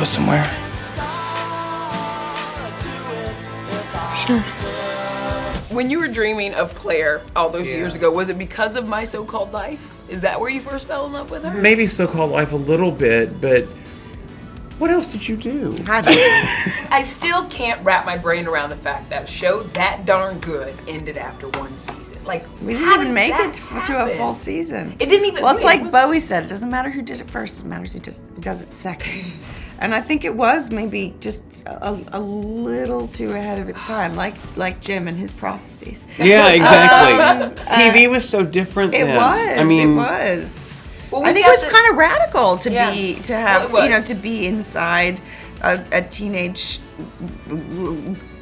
go somewhere? Sure. When you were dreaming of Claire all those years ago, was it because of My So-Called Life? Is that where you first fell in love with her? Maybe So-Called Life a little bit, but what else did you do? I still can't wrap my brain around the fact that a show that darn good ended after one season. Like, we didn't even make it to a full season. It didn't even. Well, it's like Bowie said, it doesn't matter who did it first, it matters who does it second. And I think it was maybe just a little too ahead of its time, like Jim and his prophecies. Yeah, exactly. TV was so different then. It was. I mean, it was. Well, I think it was kind of radical to to be inside a teenage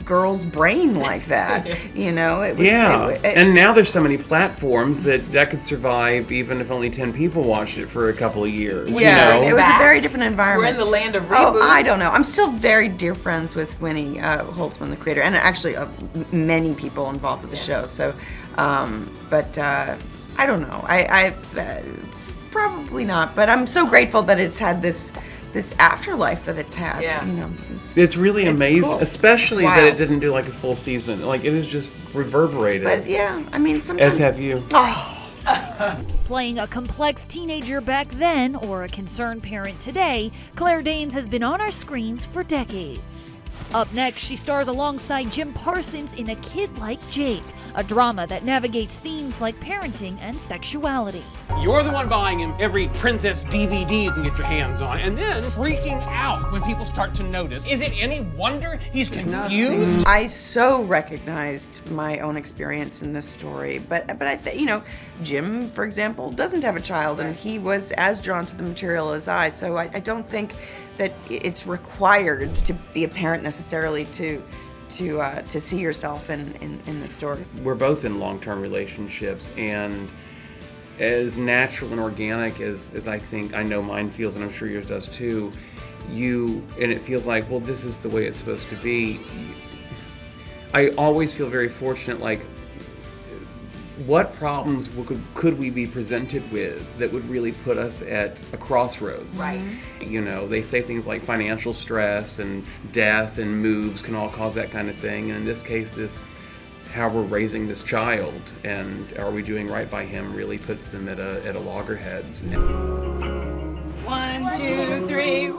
girl's brain like that. It was. Yeah, and now there's so many platforms that could survive even if only 10 people watched it for a couple of years. Yeah, you know? it was a very different environment. We're in the land of reboots. Oh, I don't know. I'm still very dear friends with Winnie Holtzman, the creator, and actually many people involved with the show. So, but I don't know. I probably not. But I'm so grateful that it's had this afterlife that it's had. Yeah. It's really amazing, cool. especially Wow. that it didn't do like a full season. Like, it is just reverberated. But yeah, I mean, sometimes. As have you. Playing a complex teenager back then or a concerned parent today, Claire Danes has been on our screens for decades. Up next, she stars alongside Jim Parsons in A Kid Like Jake, a drama that navigates themes like parenting and sexuality. You're the one buying him every princess DVD you can get your hands on, and then freaking out when people start to notice. Is it any wonder he's confused? I so recognized my own experience in this story, but I think Jim, for example, doesn't have a child, and he was as drawn to the material as I. So I don't think that it's required to be a parent necessarily to see yourself in the story. We're both in long-term relationships, and as natural and organic as I know mine feels, and I'm sure yours does too, and it feels like, well, this is the way it's supposed to be. I always feel very fortunate, like, what problems could we be presented with that would really put us at a crossroads? Right. They say things like financial stress and death and moves can all cause that kind of thing. And in this case, how we're raising this child and are we doing right by him really puts them at a loggerheads. 1, 2, 3.